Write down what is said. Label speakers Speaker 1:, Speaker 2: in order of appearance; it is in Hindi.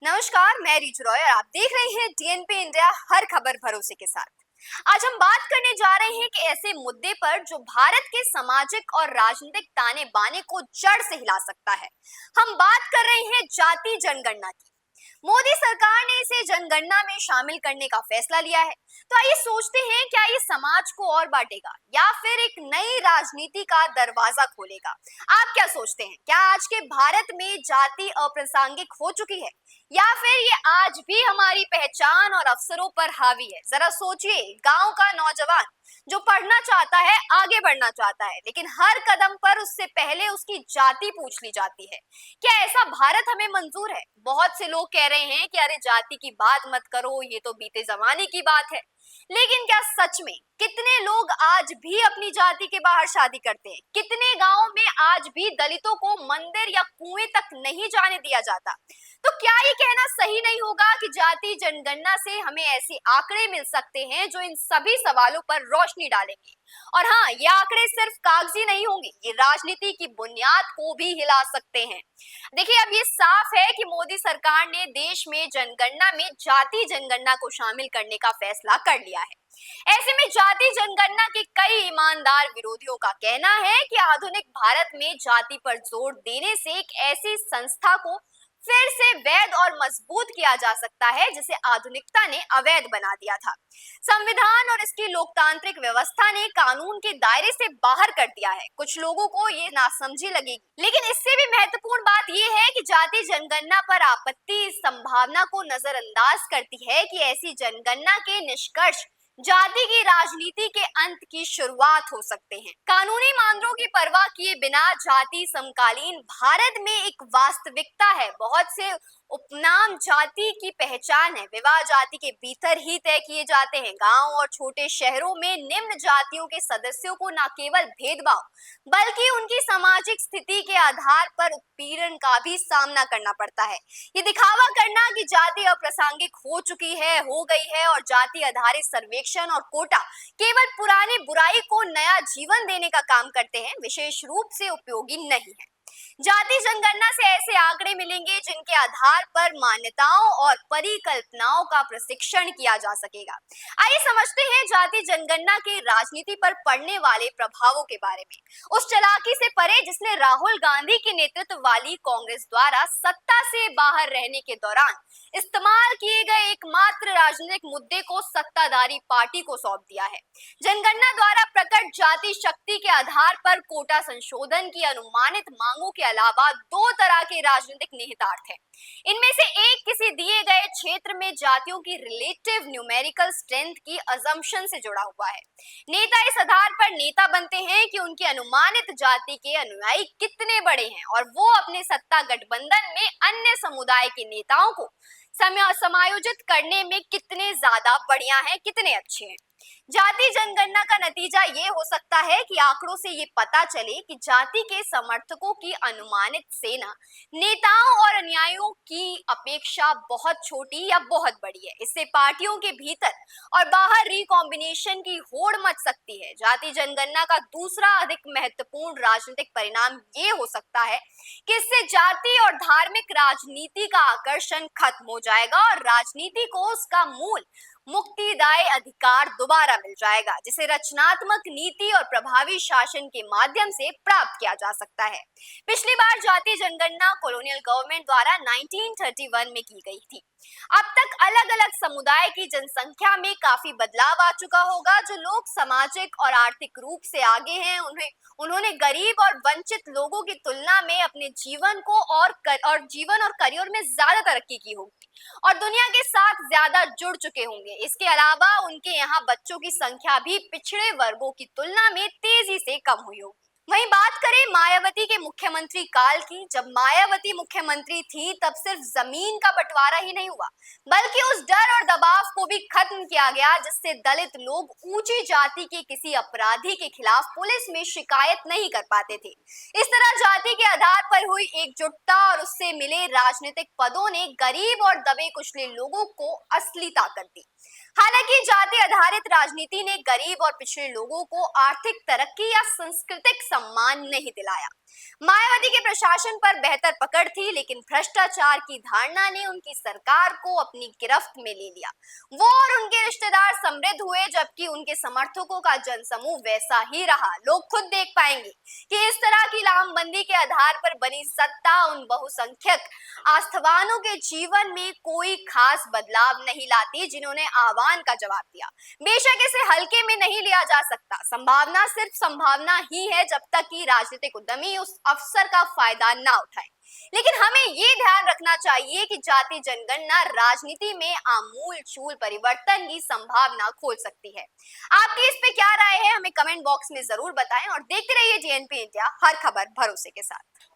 Speaker 1: नमस्कार, मैं रीजू रॉय और आप देख रहे हैं डीएनपी इंडिया, हर खबर भरोसे के साथ। आज हम बात करने जा रहे हैं कि ऐसे मुद्दे पर जो भारत के सामाजिक और राजनीतिक ताने बाने को जड़ से हिला सकता है। हम बात कर रहे हैं जाति जनगणना की। मोदी सरकार ने इसे जनगणना में शामिल करने का फैसला लिया है। तो आइए सोचते हैं, क्या ये समाज को और बांटेगा या फिर एक नई राजनीति का दरवाजा खोलेगा? आप क्या सोचते हैं? क्या आज के भारत में जाति अप्रासंगिक हो चुकी है या फिर ये आज भी हमारी पहचान और अवसरों पर हावी है? जरा सोचिए, गांव का नौजवान जो पढ़ना चाहता है, आगे बढ़ना चाहता है, लेकिन हर कदम पर उससे पहले उसकी जाति पूछ ली जाती है। क्या ऐसा भारत हमें मंजूर है? बहुत से लोग कह रहे हैं कि अरे जाति की बात मत करो, ये तो बीते जमाने की बात है। लेकिन क्या सच में कितने लोग आज भी अपनी जाति के बाहर शादी करते हैं? कितने गांवों में आज भी दलितों को मंदिर या कुएं तक नहीं जाने दिया जाता? तो क्या ये कहना सही नहीं होगा कि जाति जनगणना से हमें ऐसे आंकड़े मिल सकते हैं जो इन सभी सवालों पर रोशनी डालेंगे? और हाँ, ये आंकड़े सिर्फ कागजी नहीं होंगे, ये राजनीति की बुनियाद को भी हिला सकते हैं। देखिए, अब ये साफ है कि मोदी सरकार ने देश में जनगणना में जाति जनगणना को शामिल करने का फैसला कर लिया है। ऐसे में जाति जनगणना के कई ईमानदार विरोधियों का कहना है कि आधुनिक भारत में जाति पर जोर देने से एक ऐसी संस्था को फिर से वैध और मजबूत किया जा सकता है जिसे आधुनिकता ने अवैध बना दिया था। संविधान और इसकी लोकतांत्रिक व्यवस्था ने कानून के दायरे से बाहर कर दिया है। कुछ लोगों को ये नासमझी लगेगी, लेकिन इससे भी महत्वपूर्ण बात यह है कि जाति जनगणना पर आपत्ति इस संभावना को नजरअंदाज करती है कि ऐसी जनगणना के निष्कर्ष जाति की राजनीति के अंत की शुरुआत हो सकते हैं। कानूनी मानदंडों की परवाह किए बिना जाति समकालीन भारत में एक वास्तविकता है। बहुत से उपनाम जाति की पहचान है, विवाह जाति के भीतर ही तय किए जाते हैं। गांव और छोटे शहरों में निम्न जातियों के सदस्यों को न केवल भेदभाव बल्कि उनकी सामाजिक स्थिति के आधार पर उत्पीड़न का भी सामना करना पड़ता है। ये दिखावा करना कि जाति अप्रासंगिक हो चुकी है, हो गई है, और जाति आधारित सर्वेक्षण और कोटा केवल पुरानी बुराई को नया जीवन देने का काम करते हैं, विशेष रूप से उपयोगी नहीं है। जाति जनगणना से ऐसे आंकड़े मिलेंगे जिनके आधार पर मान्यताओं और परिकल्पनाओं का प्रशिक्षण किया जा सकेगा। आइए समझते हैं जाति जनगणना के राजनीति पर पड़ने वाले प्रभावों के बारे में। उस चालाकी से परे जिसने राहुल गांधी के नेतृत्व वाली कांग्रेस द्वारा सत्ता से बाहर रहने के दौरान इस्तेमाल किए गए एकमात्र राजनीतिक मुद्दे को सत्ताधारी पार्टी को सौंप दिया है। जनगणना द्वारा प्रकट जाति शक्ति के आधार पर कोटा संशोधन की अनुमानित मांगों के अलावा दो तरह के राजनीतिक निहितार्थ हैं। इनमें से एक किसी दिए गए क्षेत्र में जातियों की रिलेटिव न्यूमेरिकल स्ट्रेंथ की अजम्पशन से जुड़ा हुआ है। नेता इस आधार पर नेता बनते हैं कि उनकी अनुमानित जाति के अनुयायी कितने बड़े हैं और वो अपने सत्ता गठबंधन में अन्य समुदाय के नेताओं को समायोजित करने में कितने ज्यादा बढ़िया हैं, कितने अच्छे हैं। जाति जनगणना का नतीजा ये हो सकता है कि आंकड़ों से ये पता चले कि जाति के समर्थकों की अनुमानित सेना नेताओं और अनुयायियों की अपेक्षा बहुत छोटी या बहुत बड़ी है। इससे पार्टियों के भीतर और बाहर रिकॉम्बिनेशन की होड़ मच सकती है। जाति जनगणना का दूसरा अधिक महत्वपूर्ण राजनीतिक परिणाम ये हो सकता है कि इससे जाति और धार्मिक राजनीति का आकर्षण खत्म हो जाएगा और राजनीति को उसका मूल मुक्तिदायी अधिकार दोबारा मिल जाएगा, जिसे रचनात्मक नीति और प्रभावी शासन के माध्यम से प्राप्त किया जा सकता है। पिछली बार जाति जनगणना कॉलोनियल गवर्नमेंट द्वारा 1931 में की गई थी। अब तक अलग अलग समुदाय की जनसंख्या में काफी बदलाव आ चुका होगा। जो लोग सामाजिक और आर्थिक रूप से आगे हैं, उन्होंने गरीब और वंचित लोगों की तुलना में अपने जीवन को और करियर में ज्यादा तरक्की की होगी और दुनिया के साथ ज्यादा जुड़ चुके होंगे। इसके अलावा उनके यहाँ बच्चों की संख्या भी पिछड़े वर्गों की तुलना में तेजी से कम हुई होगी। वहीं बात करें मायावती के मुख्यमंत्री काल की, जब मायावती मुख्यमंत्री थी तब सिर्फ जमीन का बंटवारा ही नहीं हुआ बल्कि उस डर और दबाव को भी खत्म किया गया जिससे दलित लोग ऊंची जाति के किसी अपराधी के खिलाफ पुलिस में शिकायत नहीं कर पाते थे। इस तरह जाति के आधार पर हुई एकजुटता और उससे मिले राजनीतिक पदों ने गरीब और दबे कुचले लोगों को असली ताकत दी। हालांकि जाति आधारित राजनीति ने गरीब और पिछड़े लोगों को आर्थिक तरक्की या सांस्कृतिक सम्मान नहीं दिलाया। मायावती के प्रशासन पर बेहतर पकड़ थी, लेकिन भ्रष्टाचार की धारणा ने उनकी सरकार को अपनी गिरफ्त में ले लिया। वो और उनके रिश्तेदार समृद्ध हुए, जबकि उनके समर्थकों का जनसमूह वैसा ही रहा। लोग खुद देख पाएंगे कि इस तरह की लामबंदी के आधार पर बनी सत्ता उन बहुसंख्यक आस्थावानों के जीवन में कोई खास बदलाव नहीं लाती जिन्होंने आह्वान का जवाब दिया। बेशक इसे हल्के में नहीं लिया जा सकता। संभावना सिर्फ संभावना ही है जब तक कि राजनीतिक उद्यमी उस अवसर का फायदा ना उठाए। लेकिन हमें ये ध्यान रखना चाहिए कि जाति जनगणना राजनीति में आमूल चूल परिवर्तन की संभावना खोल सकती है। आपकी इस पे क्या राय है, हमें कमेंट बॉक्स में जरूर बताएं और देखते रहिए डीएनपी इंडिया, हर खबर भरोसे के साथ।